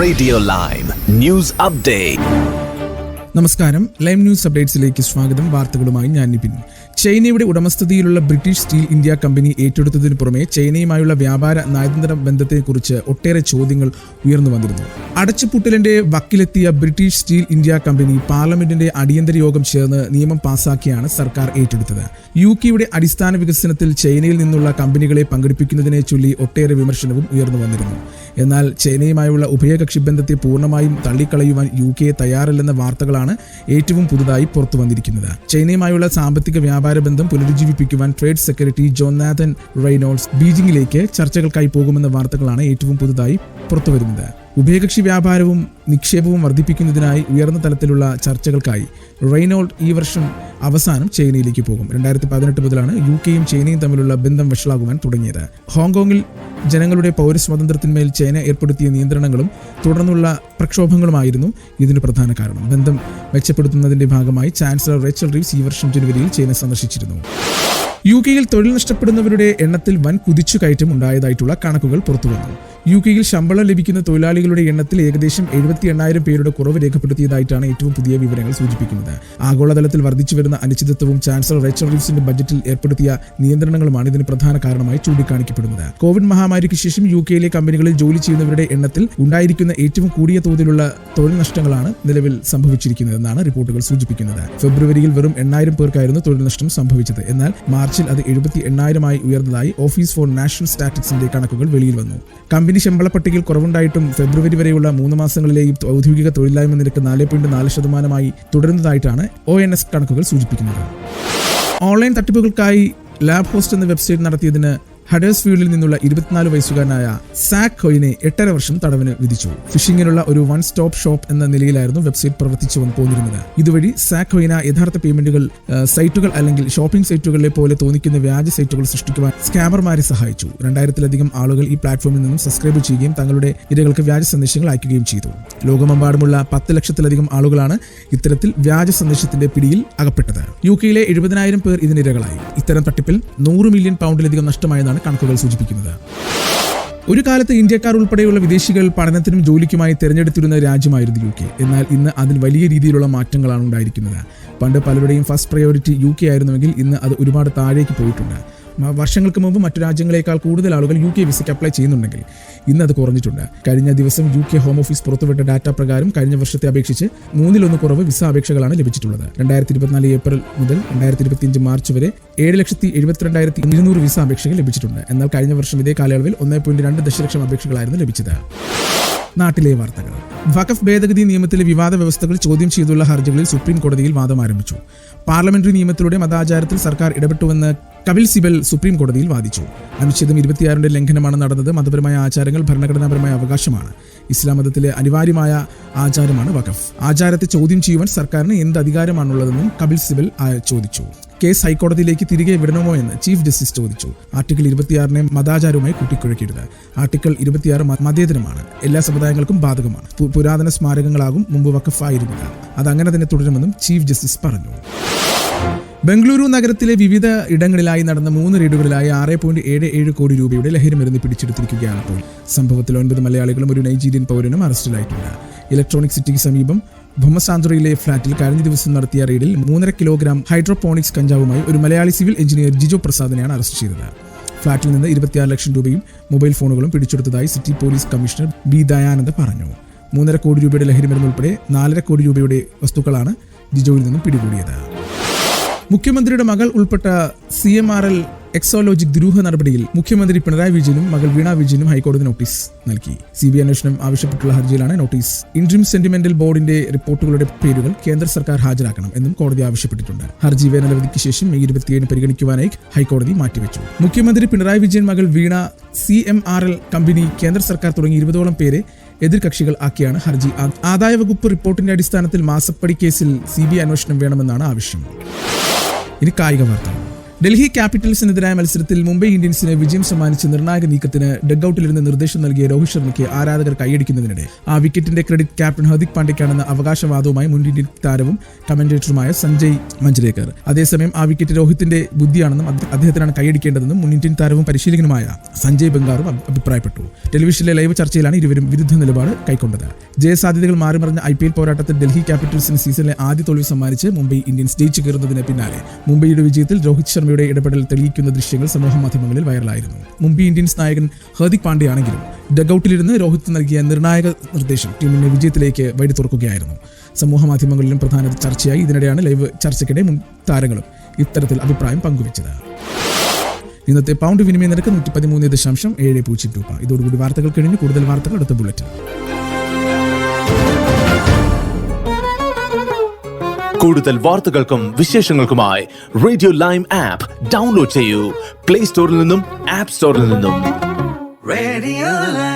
Radio lime news update. നമസ്കാരം, lime news അപ്ഡേറ്റ്സിലേക്ക് സ്വാഗതം. വാർത്തകളുമായി ഞാൻ നിപിൻ. ചൈനയുടെ ഉടമസ്ഥതയിലുള്ള ബ്രിട്ടീഷ് സ്റ്റീൽ ഇന്ത്യ കമ്പനി ഏറ്റെടുത്തതിനു പുറമെ ചൈനയുമായുള്ള വ്യാപാര നയതന്ത്ര ബന്ധത്തെക്കുറിച്ച് ഒട്ടേറെ ചോദ്യങ്ങൾ ഉയർന്നു വന്നിരുന്നു. അടച്ചുപൂട്ടലിന്റെ വക്കിലെത്തിയ ബ്രിട്ടീഷ് സ്റ്റീൽ ഇന്ത്യ കമ്പനി പാർലമെന്റിന്റെ അടിയന്തര യോഗം ചേർന്ന് നിയമം പാസാക്കിയാണ് സർക്കാർ ഏറ്റെടുത്തത്. യുകെയുടെ അടിസ്ഥാന വികസനത്തിൽ ചൈനയിൽ നിന്നുള്ള കമ്പനികളെ പങ്കെടുപ്പിക്കുന്നതിനെ ചൊല്ലി ഒട്ടേറെ വിമർശനവും ഉയർന്നു വന്നിരുന്നു. എന്നാൽ ചൈനയുമായുള്ള ഉഭയകക്ഷി ബന്ധത്തെ പൂർണ്ണമായും തള്ളിക്കളയുവാൻ യുകെ തയ്യാറല്ലെന്ന വാർത്തകളാണ് ഏറ്റവും പുതുതായി പുറത്തു വന്നിരിക്കുന്നത്. ചൈനയുമായുള്ള സാമ്പത്തിക വ്യാപാര ബന്ധം പുനരുജ്ജീവിപ്പിക്കുവാൻ ട്രേഡ് സെക്രട്ടറി ജോനാഥൻ റെയ്നോൾഡ്സ് ബീജിംഗിലേക്ക് ചർച്ചകൾക്കായി പോകുമെന്ന വാർത്തകളാണ് ഏറ്റവും പുതുതായി പുറത്തുവരുന്നത്. ഉഭയകക്ഷി വ്യാപാരവും നിക്ഷേപവും വർദ്ധിപ്പിക്കുന്നതിനായി ഉയർന്ന തലത്തിലുള്ള ചർച്ചകൾക്കായി റെയ്നോൾഡ് ഈ വർഷം അവസാനം ചൈനയിലേക്ക് പോകും. 2018 മുതലാണ് യുകെയും ചൈനയും തമ്മിലുള്ള ബന്ധം വഷളാകുവാൻ തുടങ്ങിയത്. ഹോങ്കോങ്ങിൽ ജനങ്ങളുടെ പൗരസ്വാതന്ത്ര്യത്തിന്മേൽ ചൈന ഏർപ്പെടുത്തിയ നിയന്ത്രണങ്ങളും തുടർന്നുള്ള പ്രക്ഷോഭങ്ങളുമായിരുന്നു ഇതിന് പ്രധാന കാരണം. ബന്ധം മെച്ചപ്പെടുത്തുന്നതിന്റെ ഭാഗമായി ചാൻസലർ റേച്ചൽ റീവ്സ് ഈ വർഷം ജനുവരിയിൽ ചൈന സന്ദർശിച്ചിരുന്നു. യുകെയിൽ തൊഴിൽ നഷ്ടപ്പെടുന്നവരുടെ എണ്ണത്തിൽ വൻ കുതിച്ചുകയറ്റം ഉണ്ടായതായിട്ടുള്ള കണക്കുകൾ പുറത്തുവന്നു. യുകെയിൽ ശമ്പളം ലഭിക്കുന്ന തൊഴിലാളികളുടെ എണ്ണത്തിൽ ഏകദേശം 78,000 പേരുടെ കുറവ് രേഖപ്പെടുത്തിയതായിട്ടാണ് ഏറ്റവും പുതിയ വിവരങ്ങൾ സൂചിപ്പിക്കുന്നത്. ആഗോളതലത്തിൽ വർദ്ധിച്ചുവരുന്ന അനിശ്ചിതത്വവും ചാൻസലർ റേച്ചൽ റീവ്സിന്റെ ബജറ്റിൽ ഏർപ്പെടുത്തിയ നിയന്ത്രണങ്ങളുമാണ് ഇതിന് പ്രധാന കാരണമായി ചൂണ്ടിക്കാണിക്കപ്പെടുന്നത്. കോവിഡ് മഹാമാരിക്ക് ശേഷം യുകെയിലെ കമ്പനികളിൽ ജോലി ചെയ്യുന്നവരുടെ എണ്ണത്തിൽ ഉണ്ടായിരിക്കുന്ന ഏറ്റവും കൂടിയ തോതിലുള്ള തൊഴിൽ നഷ്ടങ്ങളാണ് നിലവിൽ സംഭവിച്ചിരിക്കുന്നതെന്നാണ് റിപ്പോർട്ടുകൾ സൂചിപ്പിക്കുന്നത്. ഫെബ്രുവരിയിൽ വെറും 8,000 പേർക്കായിരുന്നു തൊഴിൽ നഷ്ടം സംഭവിച്ചത്. എന്നാൽ മാർച്ചിൽ അത് 78,000 ഉയർന്നതായി ഓഫീസ് ഫോർ നാഷണൽ സ്റ്റാറ്റിസ്റ്റിക്സിന്റെ കണക്കുകൾ വെളിയിൽ വന്നു. കമ്പനി ശമ്പള പട്ടികയിൽ കുറവുണ്ടായിട്ടും ഫെബ്രുവരി വരെയുള്ള 3 മാസങ്ങളിലെയും ഔദ്യോഗിക തൊഴിലില്ലായ്മ നിരക്ക് 4.4% തുടരുന്നതായിട്ടാണ് ONS കണക്കുകൾ സൂചിപ്പിക്കുന്നത്. ഓൺലൈൻ തട്ടിപ്പുകൾക്കായി ലാബ് ഹോസ്റ്റ് എന്ന വെബ്സൈറ്റ് നടത്തിയതിന് ഹഡേഴ്സ്ഫീൽഡിൽ നിന്നുള്ള 24 വയസ്സുകാരനായ സാക് ഹൊയിനെ 8.5 വർഷം തടവിന് വിധിച്ചു. ഫിഷിംഗിനുള്ള ഒരു വൺ സ്റ്റോപ്പ് ഷോപ്പ് എന്ന നിലയിലായിരുന്നു വെബ്സൈറ്റ് പ്രവർത്തിച്ചു പോന്നിരുന്നത്. ഇതുവഴി സാക് ഹൊയിന യഥാർത്ഥ പേയ്മെന്റുകൾ സൈറ്റുകൾ അല്ലെങ്കിൽ ഷോപ്പിംഗ് സൈറ്റുകളിലെ പോലെ തോന്നിക്കുന്ന വ്യാജ സൈറ്റുകൾ സൃഷ്ടിക്കുവാൻ സ്കാമർമാരെ സഹായിച്ചു. 2000-ലധികം ആളുകൾ ഈ പ്ലാറ്റ്ഫോമിൽ നിന്നും സബ്സ്ക്രൈബ് ചെയ്യുകയും തങ്ങളുടെ ഇരകൾക്ക് വ്യാജ സന്ദേശങ്ങൾ അയക്കുകയും ചെയ്തു. ലോകമെമ്പാടുമുള്ള 10 ലക്ഷത്തിലധികം ആളുകളാണ് ഇത്തരത്തിൽ വ്യാജ സന്ദേശത്തിന്റെ പിടിയിൽ അകപ്പെട്ടത്. യുകെയിലെ 70,000 പേർ ഇതിനിരകളായി. ഇത്തരം തട്ടിപ്പിൽ 100 മില്യൺ പൗണ്ടിലധികം നഷ്ടമായതാണ് കണക്കുകൾ സൂചിപ്പിക്കുന്നത്. ഒരു കാലത്ത് ഇന്ത്യക്കാർ ഉൾപ്പെടെയുള്ള വിദേശികൾ പഠനത്തിനും ജോലിക്കുമായി തിരഞ്ഞെടുത്തിരുന്ന രാജ്യമായിരുന്നു യുകെ. എന്നാൽ ഇന്ന് അതിൽ വലിയ രീതിയിലുള്ള മാറ്റങ്ങളാണ് ഉണ്ടായിരിക്കുന്നത്. പണ്ട് പലരുടെയും ഫസ്റ്റ് പ്രയോറിറ്റി യുകെ ആയിരുന്നുവെങ്കിൽ ഇന്ന് അത് ഒരുപാട് താഴേക്ക് പോയിട്ടുണ്ട്. വർഷങ്ങൾക്ക് മുമ്പ് മറ്റു രാജ്യങ്ങളെക്കാൾ കൂടുതൽ ആളുകൾ യുകെ വിസയ്ക്ക് അപ്ലൈ ചെയ്യുന്നുണ്ടെങ്കിൽ ഇന്ന് അത് കുറഞ്ഞിട്ടുണ്ട്. കഴിഞ്ഞ ദിവസം യുകെ ഹോം ഓഫീസ് പുറത്തുവിട്ട ഡാറ്റ പ്രകാരം കഴിഞ്ഞ വർഷത്തെ അപേക്ഷിച്ച് 1/3 കുറവ് വിസ അപേക്ഷകളാണ് ലഭിച്ചിട്ടുള്ളത്. 2024 ഏപ്രിൽ മുതൽ 2025 മാർച്ച് വരെ 7,72,200 വിസ അപേക്ഷകൾ ലഭിച്ചിട്ടുണ്ട്. എന്നാൽ കഴിഞ്ഞ വർഷം ഇതേ കാലയളവിൽ 1.2 ദശലക്ഷം അപേക്ഷകളായിരുന്നു ലഭിച്ചത്. നാട്ടിലെ വാർത്തകൾ. വഖഫ് ഭേദഗതി നിയമത്തിലെ വിവാദ വ്യവസ്ഥകൾ ചോദ്യം ചെയ്തുള്ള ഹർജികളിൽ സുപ്രീം കോടതിയിൽ വാദം ആരംഭിച്ചു. പാർലമെന്ററി നിയമത്തിലൂടെ മതാചാരത്തിൽ സർക്കാർ ഇടപെട്ടുവെന്ന് കപിൽ സിബൽ സുപ്രീം കോടതിയിൽ വാദിച്ചു. അനുച്ഛേദം 26 ലംഘനമാണ് നടന്നത്. മതപരമായ ആചാരങ്ങൾ ഭരണഘടനാപരമായ അവകാശമാണ്. ഇസ്ലാം മതത്തിലെ അനിവാര്യമായ ആചാരമാണ് വഖഫ്. ആചാരത്തെ ചോദ്യം ചെയ്യുവാൻ സർക്കാരിന് എന്ത് അധികാരമാണുള്ളതെന്നും കപിൽ സിബൽ ചോദിച്ചു. കേസ് ഹൈക്കോടതിയിലേക്ക് തിരികെ വിടണമോ എന്ന് ചീഫ് ജസ്റ്റിസ് ചോദിച്ചു. ആർട്ടിക്കിൾ 26 മതാചാരവുമായി കൂട്ടിക്കുഴയ്ക്കരുത്. ആർട്ടിക്കിൾ 26 മതേതരമാണ്, എല്ലാ സമുദായങ്ങൾക്കും ബാധകമാണ്. പുരാതന സ്മാരകങ്ങളാകും മുമ്പ് വഖഫായിരുന്നത്. അതങ്ങനെ തന്നെ തുടരുമെന്നും ചീഫ് ജസ്റ്റിസ് പറഞ്ഞു. ബംഗളൂരു നഗരത്തിലെ വിവിധ ഇടങ്ങളിലായി നടന്ന 3 റെയ്ഡുകളിലായി 6.77 കോടി രൂപയുടെ ലഹരിമരുന്ന് പിടിച്ചെടുത്തിരിക്കുകയാണ്. ഇപ്പോൾ സംഭവത്തിൽ 9 മലയാളികളും ഒരു നൈജീരിയൻ പൗരനും അറസ്റ്റിലായിട്ടുണ്ട്. ഇലക്ട്രോണിക് സിറ്റിക്ക് സമീപം ഭൊമസാന്തുറയിലെ ഫ്ളാറ്റിൽ കഴിഞ്ഞ ദിവസം നടത്തിയ റെയ്ഡിൽ 3.5 കിലോഗ്രാം ഹൈഡ്രോപോണിക്സ് കഞ്ചാവുമായി ഒരു മലയാളി സിവിൽ എഞ്ചിനീയർ ജിജോ പ്രസാദിനെയാണ് അറസ്റ്റ് ചെയ്തത്. ഫ്ളാറ്റിൽ നിന്ന് 26 ലക്ഷം രൂപയും മൊബൈൽ ഫോണുകളും പിടിച്ചെടുത്തതായി city police commissioner B Dayananda പറഞ്ഞു. 3.5 കോടി രൂപയുടെ ലഹരിമരുന്ന് ഉൾപ്പെടെ 4.5 കോടി രൂപയുടെ വസ്തുക്കളാണ് ജിജോയിൽ നിന്നും പിടികൂടിയത്. മുഖ്യമന്ത്രിയുടെ മകൾ ഉൾപ്പെട്ട CMRL എക്സോലോജിക് ദുരൂഹ നടപടിയിൽ മുഖ്യമന്ത്രി പിണറായി വിജയനും മകൾ വീണ വിജയനും ഹൈക്കോടതി നോട്ടീസ് നൽകി. CBI അന്വേഷണം ആവശ്യപ്പെട്ടുള്ള ഹർജിയിലാണ് നോട്ടീസ്. ഇൻട്രീം സെന്റിമെന്റൽ ബോർഡിന്റെ റിപ്പോർട്ടുകളുടെ പേരുകൾ കേന്ദ്ര സർക്കാർ ഹാജരാക്കണം എന്നും കോടതി ആവശ്യപ്പെട്ടിട്ടുണ്ട്. ഹർജി വേനലവധിക്ക് ശേഷം May 27 പരിഗണിക്കുവാനായി ഹൈക്കോടതി മാറ്റിവെച്ചു. മുഖ്യമന്ത്രി പിണറായി വിജയൻ, മകൾ വീണ, CMRL കമ്പനി, കേന്ദ്ര സർക്കാർ തുടങ്ങി 20ഓളം പേരെ എതിർകക്ഷികൾ ആക്കിയാണ് ഹർജി. ആദായ വകുപ്പ് റിപ്പോർട്ടിന്റെ അടിസ്ഥാനത്തിൽ മാസപ്പടി കേസിൽ CBI അന്വേഷണം വേണമെന്നാണ് ആവശ്യം. ഇനി കായിക വാർത്ത. ഡൽഹി ക്യാപിറ്റൽസിനെതിരായ മത്സരത്തിൽ മുംബൈ ഇന്ത്യൻസിന് വിജയം സമ്മാനിച്ച നിർണായക നീക്കത്തിന് ഡഗ്ഔട്ടിലിരുന്ന് നിർദ്ദേശം നൽകിയ രോഹിത് ശർമ്മയ്ക്ക് ആരാധകർ കൈയടിക്കുന്നതിനിടെ ആ വിക്കറ്റിന്റെ ക്രെഡിറ്റ് ക്യാപ്റ്റൻ ഹർദിക് പാണ്ഡ്യയ്ക്കാണെന്ന അവകാശവാദവുമായി മുൻ ഇന്ത്യൻ താരവും കമന്റേറ്ററുമായ സഞ്ജയ് മഞ്ജ്രേക്കർ. അതേസമയം ആ വിക്കറ്റ് രോഹിത്തിന്റെ ബുദ്ധിയാണെന്നും അദ്ദേഹത്തിനാണ് കൈയടിക്കേണ്ടതെന്നും മുൻ ഇന്ത്യൻ താരവും പരിശീലകനുമായ സഞ്ജയ് ബംഗാറും അഭിപ്രായപ്പെട്ടു. ടെലിവിഷനിലെ ലൈവ് ചർച്ചയിലാണ് ഇരുവരും വിരുദ്ധ നിലപാട് കൈക്കൊണ്ടത്. ജയസാധ്യതകൾ മാറിമറിഞ്ഞ IPL പോരാട്ടത്തിൽ ഡൽഹി ക്യാപിറ്റൽസിന് സീസണിലെ ആദ്യ തോൽവി സമ്മാനിച്ച് മുംബൈ ഇന്ത്യൻസ് ജയിച്ചു കയറുന്നതിന് പിന്നാലെ മുംബൈയുടെ വിജയത്തിൽ രോഹിത് ശർമ്മയുടെ ഇടപെടൽ തെളിയിക്കുന്ന ദൃശ്യങ്ങൾ സമൂഹമാധ്യമങ്ങളിൽ വൈറലായിരുന്നു. മുംബൈ ഇന്ത്യൻസ് നായകൻ ഹർദിക് പാണ്ഡ്യയാണെങ്കിലും ഡഗ്ഔട്ടിലിരുന്ന് രോഹിത് നൽകിയ നിർണായക നിർദ്ദേശം ടീമിന്റെ വിജയത്തിലേക്ക് വഴി തുറക്കുകയായിരുന്നു. സമൂഹമാധ്യമങ്ങളിലും പ്രധാന ചർച്ചയായി. ഇതിനിടെയാണ് ലൈവ് ചർച്ചയ്ക്കിടെ മുൻ താരങ്ങളും ഇത്തരത്തിൽ അഭിപ്രായം പങ്കുവച്ചത്. ഇന്നത്തെ പൗണ്ട് വിനിമയ നിരക്ക് 113.70 രൂപ. ഇതോടുകൂടി വാർത്തകൾ കഴിഞ്ഞ് കൂടുതൽ വാർത്തകൾ അടുത്ത ബുള്ളറ്റിൻ. കൂടുതൽ വാർത്തകൾക്കും വിശേഷങ്ങൾക്കുമായി റേഡിയോ ലൈം ആപ്പ് ഡൗൺലോഡ് ചെയ്യൂ. പ്ലേ സ്റ്റോറിൽ നിന്നും ആപ്പ് സ്റ്റോറിൽ നിന്നും. Radio Lime.